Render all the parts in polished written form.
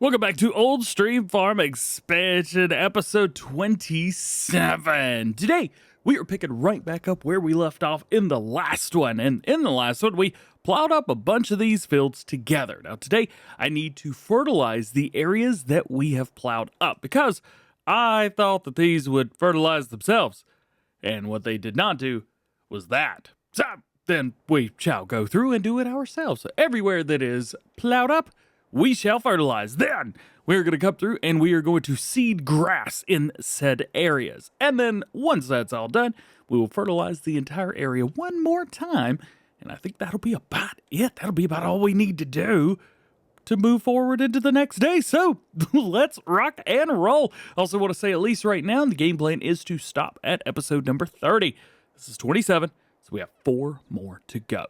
Welcome back to Old Stream Farm Expansion, episode 27. Today, we are picking right back up where we left off in the last one. And in the last one, we plowed up a bunch of these fields together. Now, today, I need to fertilize the areas that we have plowed up because I thought that these would fertilize themselves. And what they did not do was that. So, then we shall go through and do it ourselves. So everywhere that is plowed up, we shall fertilize. Then we're going to come through and we are going to seed grass in said areas. And then once that's all done, we will fertilize the entire area one more time. And I think that'll be about it. That'll be about all we need to do to move forward into the next day. So let's rock and roll. Also want to say, at least right now, the game plan is to stop at episode number 30. This is 27, so we have 4 more to go.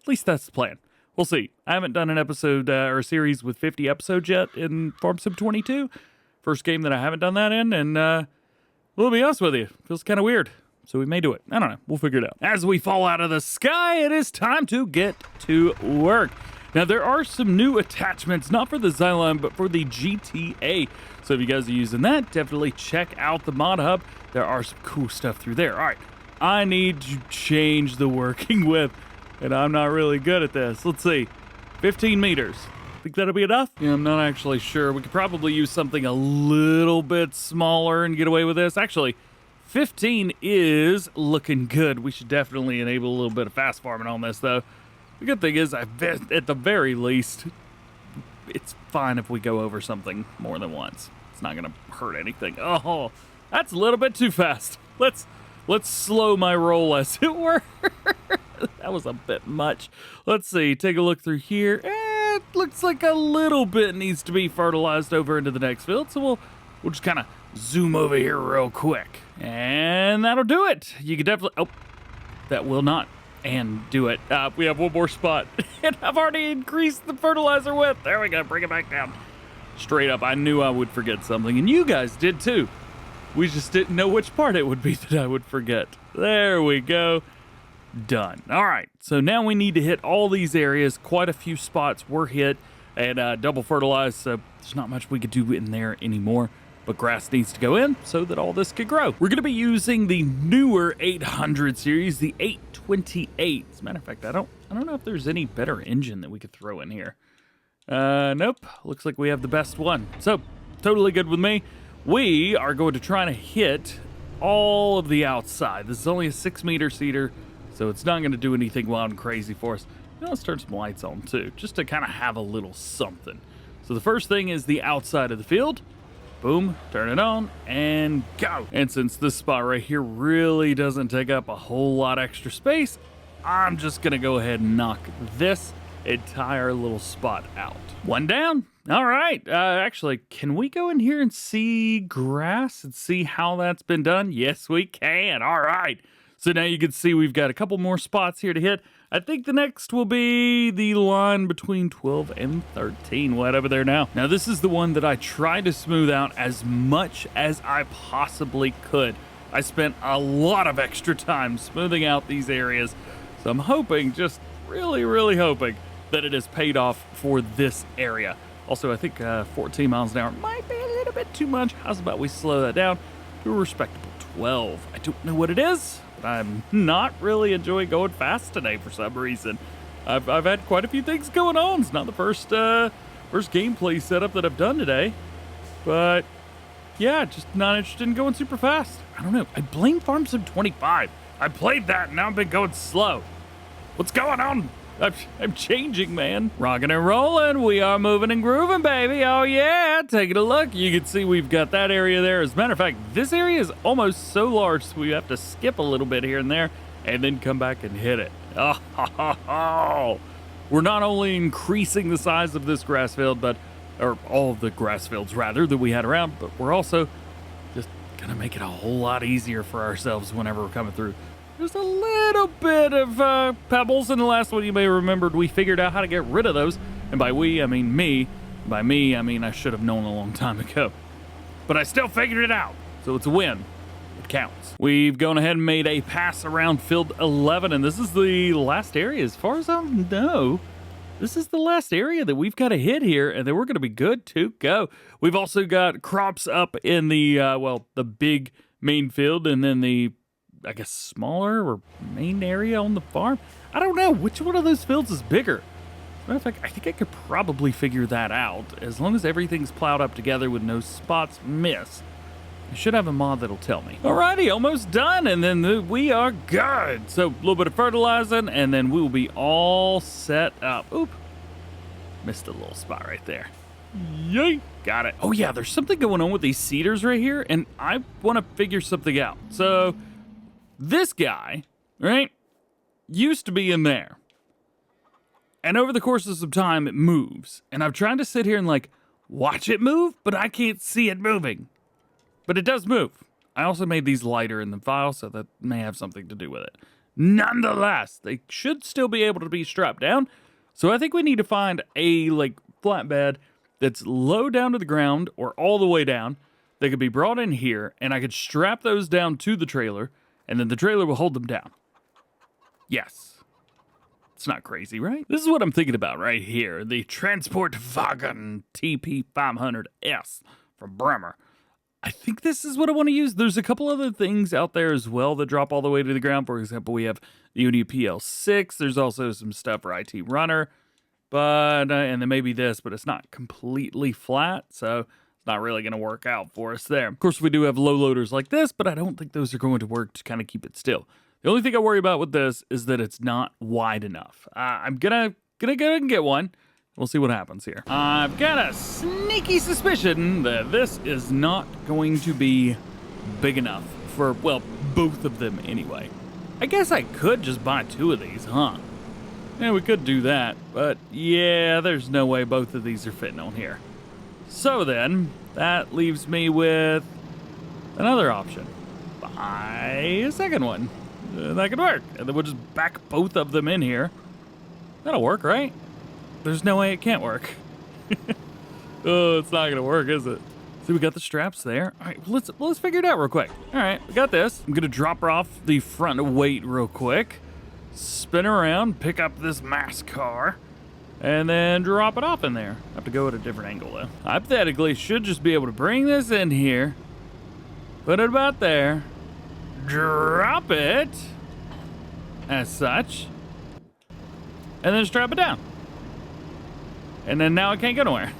At least that's the plan. We'll see. I haven't done an episode or a series with 50 episodes yet in Farm Sim 22. First game that I haven't done that in, and we'll be honest with you, feels kind of weird. So we may do it. I don't know. We'll figure it out. As we fall out of the sky, it is time to get to work. Now, there are some new attachments, not for the Xylem, but for the GTA. So if you guys are using that, definitely check out the mod hub. There are some cool stuff through there. All right. I need to change the working width. And I'm not really good at this. Let's see. 15 meters. Think that'll be enough? Yeah, I'm not actually sure. We could probably use something a little bit smaller and get away with this. Actually, 15 is looking good. We should definitely enable a little bit of fast farming on this, though. The good thing is, at the very least, it's fine if we go over something more than once. It's not going to hurt anything. Oh, that's a little bit too fast. Let's slow my roll, as it were. That was a bit much. Let's see. Take a look through here. It looks like a little bit needs to be fertilized over into the next field. So we'll just kind of zoom over here real quick. And that'll do it. You can definitely... Oh, that will not. And do it. We have one more spot. And I've already increased the fertilizer width. There we go. Bring it back down. Straight up. I knew I would forget something. And you guys did too. We just didn't know which part it would be that I would forget. There we go. Done. All right, so now we need to hit all these areas. Quite a few spots were hit and double fertilized, so there's not much we could do in there anymore. But grass needs to go in so that all this could grow. We're going to be using the newer 800 series, the 828. As a matter of fact, I don't know if there's any better engine that we could throw in here. Nope. Looks like we have the best one. So, totally good with me. We are going to try to hit all of the outside. This is only a 6-meter seeder, so it's not going to do anything wild and crazy for us. Now let's turn some lights on too, just to kind of have a little something. So the first thing is the outside of the field. Boom, turn it on, and go. And since this spot right here really doesn't take up a whole lot extra space, I'm just going to go ahead and knock this entire little spot out. One down. All right. Actually, can we go in here and see grass and see how that's been done? Yes, we can. All right. So now you can see we've got a couple more spots here to hit. I think the next will be the line between 12 and 13, whatever there now. Now, this is the one that I tried to smooth out as much as I possibly could. I spent a lot of extra time smoothing out these areas. So I'm hoping, just really, really hoping, that it has paid off for this area. Also, I think 14 miles an hour might be a little bit too much. How's about we slow that down to a respectable 12? I don't know what it is. I'm not really enjoying going fast today for some reason. I've had quite a few things going on. It's not the first gameplay setup that I've done today. But, yeah, just not interested in going super fast. I don't know. I blame Farm Sim 25. I played that and now I've been going slow. What's going on? I'm changing, man. Rocking and rolling. We are moving and grooving, baby. Oh, yeah. Taking a look. You can see we've got that area there. As a matter of fact, this area is almost so large, so we have to skip a little bit here and there and then come back and hit it. Oh. We're not only increasing the size of this grass field, or all of the grass fields, rather, that we had around, but we're also just going to make it a whole lot easier for ourselves whenever we're coming through. There's a little bit of pebbles in the last one. You may have remembered we figured out how to get rid of those. And by we, I mean me. By me, I mean I should have known a long time ago. But I still figured it out. So it's a win. It counts. We've gone ahead and made a pass around field 11. And this is the last area as far as I know. this is the last area that we've got to hit here, and then we're going to be good to go. We've also got crops up in the, the big main field, and then the, I guess, smaller or main area on the farm. I don't know. Which one of those fields is bigger? As a matter of fact, I think I could probably figure that out. As long as everything's plowed up together with no spots missed, I should have a mod that'll tell me. Alrighty, almost done, and then we are good. So a little bit of fertilizing, and then we will be all set up. Oop, missed a little spot right there. Yay, got it. Oh yeah, there's something going on with these cedars right here, and I want to figure something out. So this guy, right, used to be in there. And over the course of some time, it moves. And I'm trying to sit here and like watch it move, but I can't see it moving. But it does move. I also made these lighter in the file, so that may have something to do with it. Nonetheless, they should still be able to be strapped down. So I think we need to find a like flatbed that's low down to the ground or all the way down. They could be brought in here, and I could strap those down to the trailer, and then the trailer will hold them down. Yes. It's not crazy, right? This is what I'm thinking about right here. The Transportwagen TP500S from Bremer. I think this is what I want to use. There's a couple other things out there as well that drop all the way to the ground. For example, we have the UniPL6. There's also some stuff for IT Runner. But, and then maybe this, but it's not completely flat. So it's not really going to work out for us there. Of course, we do have low loaders like this, but I don't think those are going to work to kind of keep it still. The only thing I worry about with this is that it's not wide enough. I'm gonna go ahead and get one. We'll see what happens here. I've got a sneaky suspicion that this is not going to be big enough for, well, both of them anyway. I guess I could just buy two of these, huh? Yeah, we could do that, but yeah, there's no way both of these are fitting on here. So then, that leaves me with another option. Buy a second one. That could work. And then we'll just back both of them in here. That'll work, right? There's no way it can't work. Oh, it's not gonna work, is it? See, we got the straps there. All right, let's figure it out real quick. All right, we got this. I'm gonna drop her off the front weight real quick, spin around, pick up this mass car, and then drop it off in there. I have to go at a different angle though. Hypothetically, should just be able to bring this in here, put it about there, drop it as such, and then strap it down. And then now I can't go nowhere.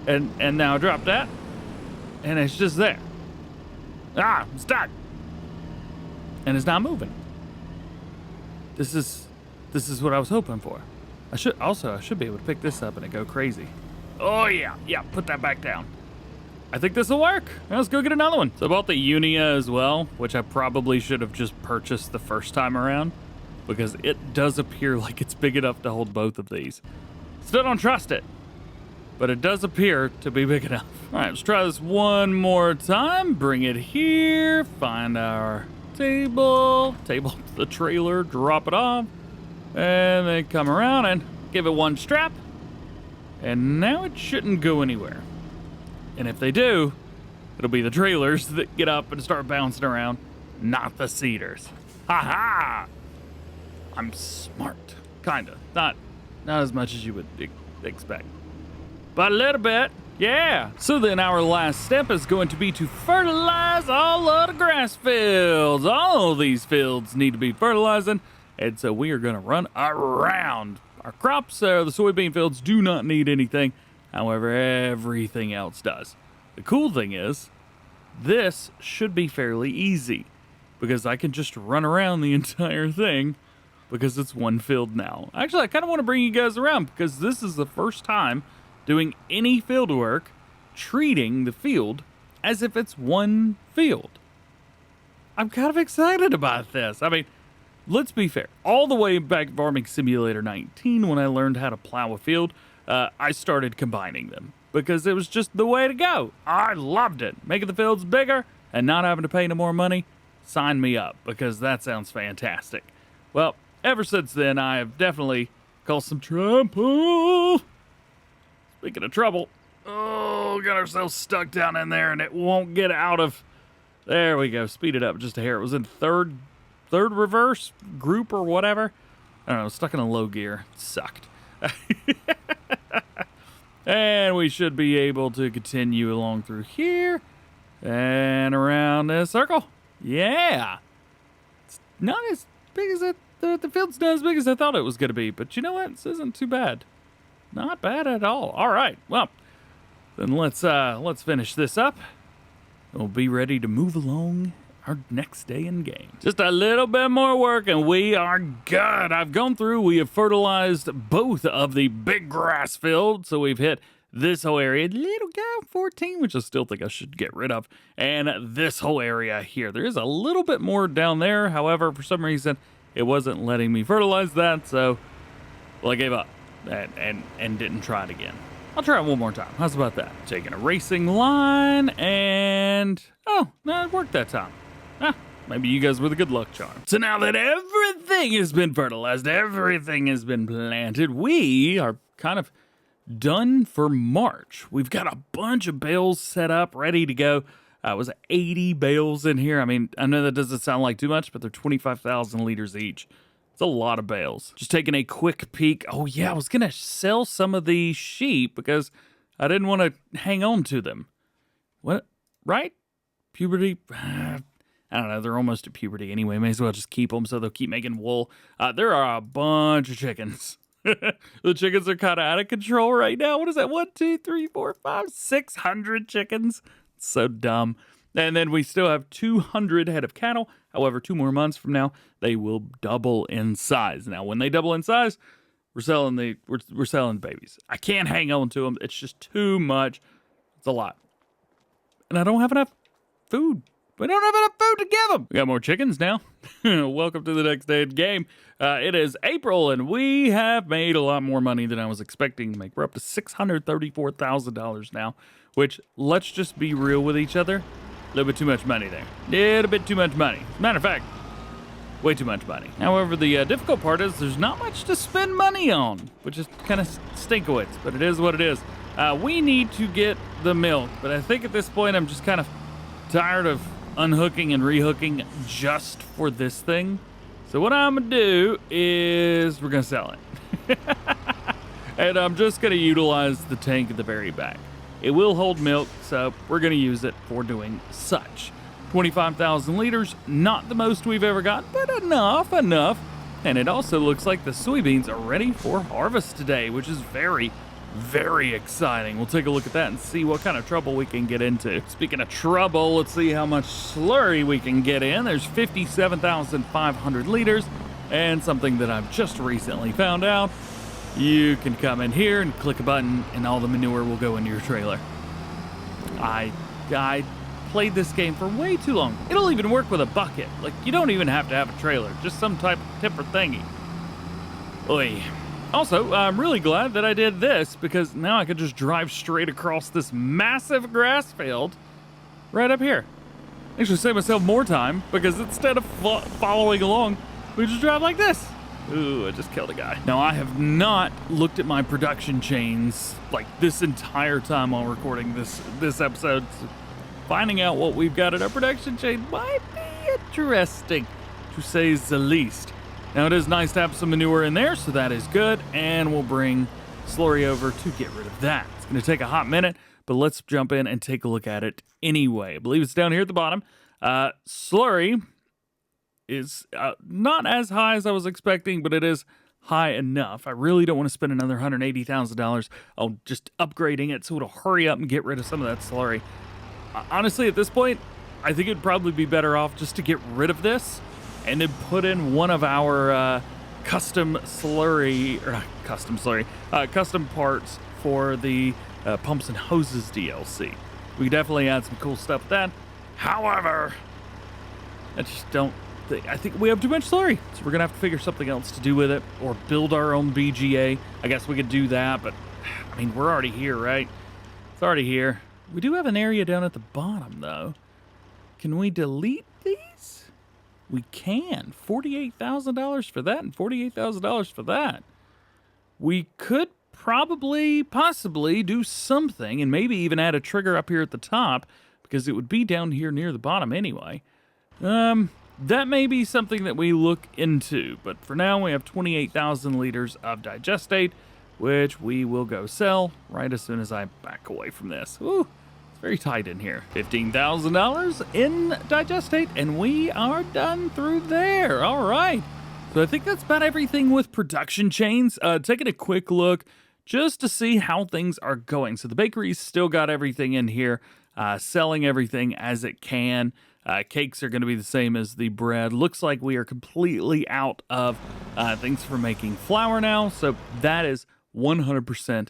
And now I drop that, and it's just there. Ah, I'm stuck. And it's not moving. This is what I was hoping for. I should be able to pick this up and it go crazy. Oh yeah, put that back down. I think this will work. Let's go get another one. So I bought the Unia as well, which I probably should have just purchased the first time around, because it does appear like it's big enough to hold both of these. Still don't trust it, but it does appear to be big enough. All right, let's try this one more time. Bring it here, find our table to the trailer, drop it off, and then come around and give it one strap. And now it shouldn't go anywhere. And if they do, it'll be the trailers that get up and start bouncing around, not the cedars. Ha ha! I'm smart. Kinda. Not as much as you would expect. But a little bit. Yeah. So then our last step is going to be to fertilize all of the grass fields. All of these fields need to be fertilizing. And so we are going to run around. Our crops, the soybean fields, do not need anything. However, everything else does. The cool thing is, this should be fairly easy, because I can just run around the entire thing, because it's one field now. Actually, I kind of want to bring you guys around, because this is the first time doing any field work, treating the field as if it's one field. I'm kind of excited about this. I mean, let's be fair. All the way back in Farming Simulator 19, when I learned how to plow a field, I started combining them because it was just the way to go. I loved it. Making the fields bigger and not having to pay no more money. Sign me up, because that sounds fantastic. Well, ever since then, I have definitely caused some trouble. Speaking of trouble, got ourselves stuck down in there and it won't get out of. There we go. Speed it up just a hair. It was in third reverse group or whatever. I don't know, stuck in a low gear. It sucked. And we should be able to continue along through here and around this circle. Yeah. It's not as big as the field's not as big as I thought it was going to be, but you know what? This isn't too bad. Not bad at all. All right. Well, then let's finish this up. We'll be ready to move along our next day in game. Just a little bit more work and we are good. I've gone through, we have fertilized both of the big grass fields. So we've hit this whole area, little guy 14, which I still think I should get rid of. And this whole area here. There is a little bit more down there. However, for some reason, it wasn't letting me fertilize that. So, well, I gave up and didn't try it again. I'll try it one more time. How's about that? Taking a racing line and, oh, no, it worked that time. Maybe you guys were the good luck charm. So now that everything has been fertilized, everything has been planted, we are kind of done for March. We've got a bunch of bales set up, ready to go. It was 80 bales in here. I mean, I know that doesn't sound like too much, but they're 25,000 liters each. It's a lot of bales. Just taking a quick peek. Oh yeah, I was gonna sell some of the sheep because I didn't want to hang on to them. What? Right? Puberty? I don't know, they're almost at puberty anyway. May as well just keep them so they'll keep making wool. There are a bunch of chickens. The chickens are kind of out of control right now. What is that? 1, 2, 3, 4, 5, 600 chickens. It's so dumb. And then we still have 200 head of cattle. However, 2 more months from now, they will double in size. Now, when they double in size, we're selling babies. I can't hang on to them. It's just too much. It's a lot. And I don't have enough food. We don't have enough food to give them. We got more chickens now. Welcome to the next day in game. It is April, and we have made a lot more money than I was expecting to make. We're up to $634,000 now, which, let's just be real with each other, a little bit too much money there. Little bit too much money. As a matter of fact, way too much money. However, the difficult part is there's not much to spend money on, which is kind of stinkowitz, but it is what it is. We need to get the milk, but I think at this point I'm just kind of tired of unhooking and rehooking just for this thing. So what I'm gonna do is we're gonna sell it. And I'm just gonna utilize the tank at the very back. It will hold milk, so we're gonna use it for doing such. 25,000 liters, not the most we've ever got, but enough. And it also looks like the soybeans are ready for harvest today, which is very, very exciting. We'll take a look at that and see what kind of trouble we can get into. Speaking of trouble, let's see how much slurry we can get in. There's 57,500 liters, and something that I've just recently found out. You can come in here and click a button, and all the manure will go into your trailer. I played this game for way too long. It'll even work with a bucket. Like, you don't even have to have a trailer, just some type of tipper thingy. Oy. Also, I'm really glad that I did this because now I could just drive straight across this massive grass field right up here. Actually save myself more time because instead of following along, we just drive like this. Ooh, I just killed a guy. Now, I have not looked at my production chains like this entire time while recording this episode. So finding out what we've got in our production chain might be interesting, to say the least. Now, it is nice to have some manure in there, so that is good, and we'll bring slurry over to get rid of that. It's going to take a hot minute, but let's jump in and take a look at it anyway. I believe it's down here at the bottom. Slurry is not as high as I was expecting, but it is high enough. I really don't want to spend another $180,000 on just upgrading it, so it'll hurry up and get rid of some of that slurry. Honestly, at this point, I think it'd probably be better off just to get rid of this and then put in one of our custom parts for the pumps and hoses DLC. We definitely add some cool stuff with that. However, I just don't think, I think we have too much slurry, so we're gonna have to figure something else to do with it or build our own BGA. I guess we could do that, but I mean, we're already here, right? It's already here. We do have an area down at the bottom though. Can we delete these? We can. $48,000 for that and $48,000 for that. We could possibly do something and maybe even add a trigger up here at the top because it would be down here near the bottom anyway. that may be something that we look into. But for now, we have 28,000 liters of digestate, which we will go sell right as soon as I back away from this. Ooh, it's very tight in here. $15,000 in digestate, and we are done through there. All right. So I think that's about everything with production chains. Taking a quick look just to see how things are going. So the bakery's still got everything in here, selling everything as it can. Cakes are going to be the same as the bread. Looks like we are completely out of things for making flour now. So that is 100%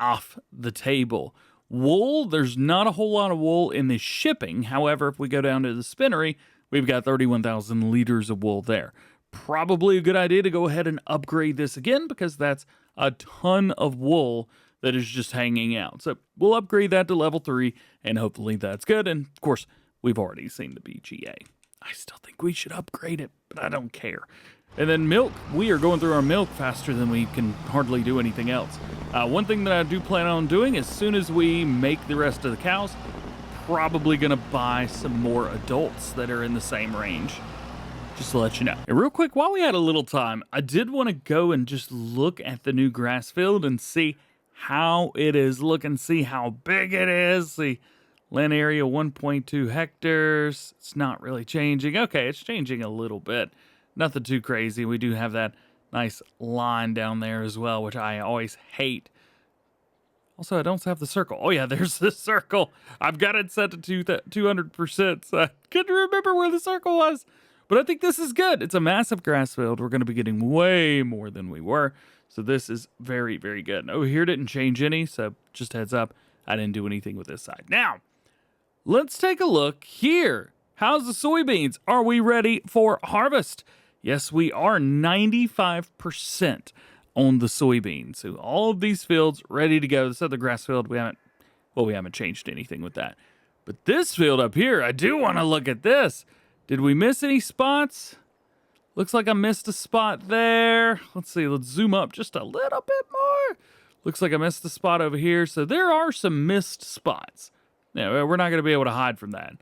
off the table. Wool, there's not a whole lot of wool in the shipping. However, if we go down to the spinnery, we've got 31,000 liters of wool there. Probably a good idea to go ahead and upgrade this again because that's a ton of wool that is just hanging out. So we'll upgrade that to level 3 and hopefully that's good. And of course, we've already seen the BGA. I still think we should upgrade it, but I don't care. And then milk, we are going through our milk faster than we can hardly do anything else. One thing that I do plan on doing as soon as we make the rest of the cows, probably gonna buy some more adults that are in the same range. Just to let you know. And real quick, while we had a little time, I did want to go and just look at the new grass field and see how it is looking, see how big it is. The land area, 1.2 hectares. It's not really changing. Okay, it's changing a little bit. Nothing too crazy. We do have that nice line down there as well, which I always hate. Also, I don't have the circle. Oh, yeah, there's the circle. I've got it set to 200%, so I couldn't remember where the circle was. But I think this is good. It's a massive grass field. We're going to be getting way more than we were. So this is very, very good. Over here didn't change any, so just heads up, I didn't do anything with this side. Now, let's take a look here. How's the soybeans? Are we ready for harvest? Yes, we are 95% on the soybeans. So all of these fields ready to go. This other grass field, we haven't changed anything with that. But this field up here, I do want to look at this. Did we miss any spots? Looks like I missed a spot there. Let's see, let's zoom up just a little bit more. Looks like I missed a spot over here. So there are some missed spots. Yeah, we're not going to be able to hide from that.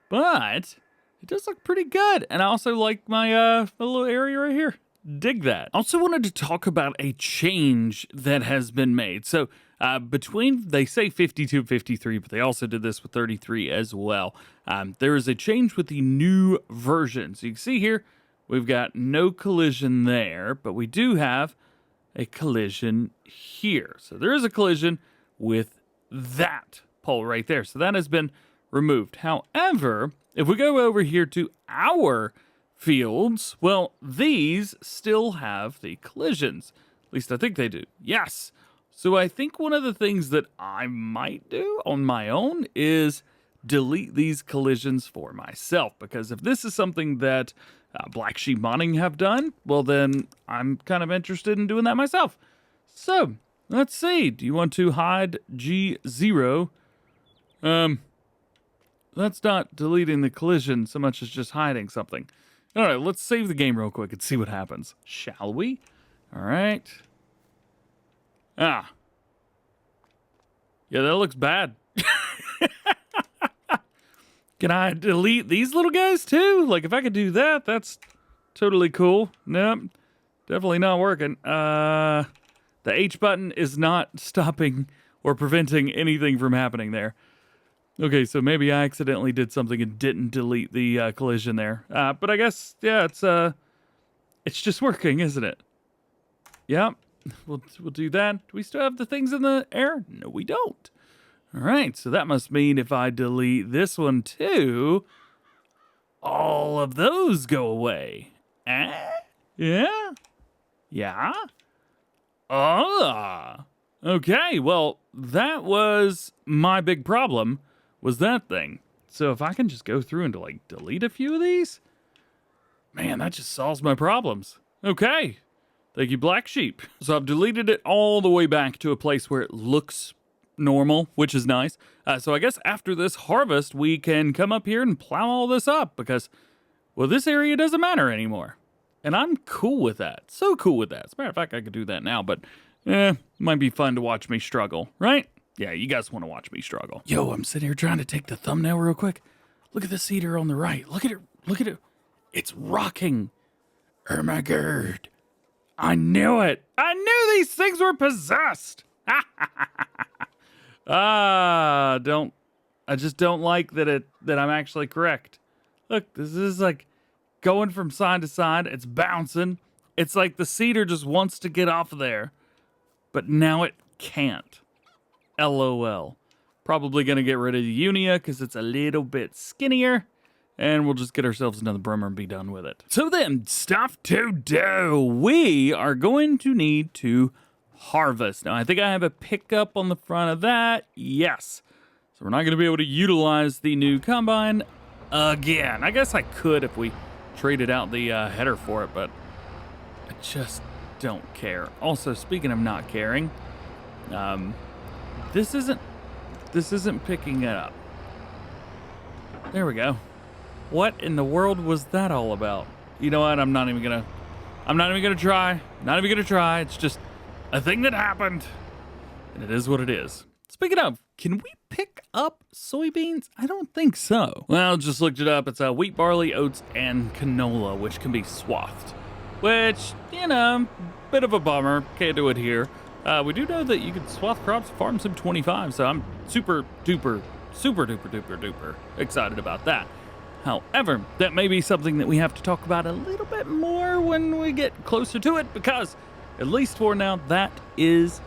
But it does look pretty good. And I also like my little area right here. Dig that. Also wanted to talk about a change that has been made. So between, they say 52 and 53, but they also did this with 33 as well. There is a change with the new version. So you can see here, we've got no collision there, but we do have a collision here. So there is a collision with that pole right there. So that has been removed. However, if we go over here to our fields, well, these still have the collisions. At least I think they do. Yes. So I think one of the things that I might do on my own is delete these collisions for myself, because if this is something that Black Sheep Modding have done, well, then I'm kind of interested in doing that myself. So let's see. Do you want to hide G0? That's not deleting the collision so much as just hiding something. All right, let's save the game real quick and see what happens. Shall we? All right. Ah. Yeah, that looks bad. Can I delete these little guys too? Like, if I could do that, that's totally cool. Nope. Definitely not working. The H button is not stopping or preventing anything from happening there. Okay, so maybe I accidentally did something and didn't delete the collision there. But I guess, yeah, it's just working, isn't it? Yep. We'll do that. Do we still have the things in the air? No, we don't. All right, so that must mean if I delete this one too, all of those go away. Yeah? Yeah? Okay, well, that was my big problem, was that thing. So if I can just go through and like delete a few of these, man, that just solves my problems. Okay. Thank you, Black Sheep. So I've deleted it all the way back to a place where it looks normal, which is nice. So I guess after this harvest, we can come up here and plow all this up because, well, this area doesn't matter anymore. And I'm cool with that. So cool with that. As a matter of fact, I could do that now, but might be fun to watch me struggle, right? Yeah, you guys want to watch me struggle. Yo, I'm sitting here trying to take the thumbnail real quick. Look at the cedar on the right. Look at it. Look at it. It's rocking. Oh my god. I knew it. I knew these things were possessed. I just don't like that I'm actually correct. Look, this is like going from side to side. It's bouncing. It's like the cedar just wants to get off of there, but now it can't. LOL. Probably gonna get rid of the Unia because it's a little bit skinnier, and we'll just get ourselves another Brimmer and be done with it. So then, stuff to do. We are going to need to harvest. Now, I think I have a pickup on the front of that. Yes. So we're not going to be able to utilize the new combine again. I guess I could if we traded out the header for it, but I just don't care. Also, speaking of not caring, this isn't picking it up. There we go. What in the world was that all about? You know what? I'm not even gonna try. Not even gonna try. It's just a thing that happened, and it is what it is. Speaking of, can we pick up soybeans? I don't think so. Well, just looked it up. It's wheat, barley, oats, and canola, which can be swathed. Which, you know, bit of a bummer. Can't do it here. We do know that you can swath crops Farm Sim 25, so I'm super duper excited about that. However, that may be something that we have to talk about a little bit more when we get closer to it, because at least for now, that is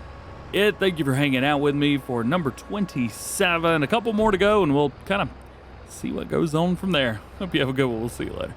it. Thank you for hanging out with me for number 27. A couple more to go, and we'll kind of see what goes on from there. Hope you have a good one. We'll see you later.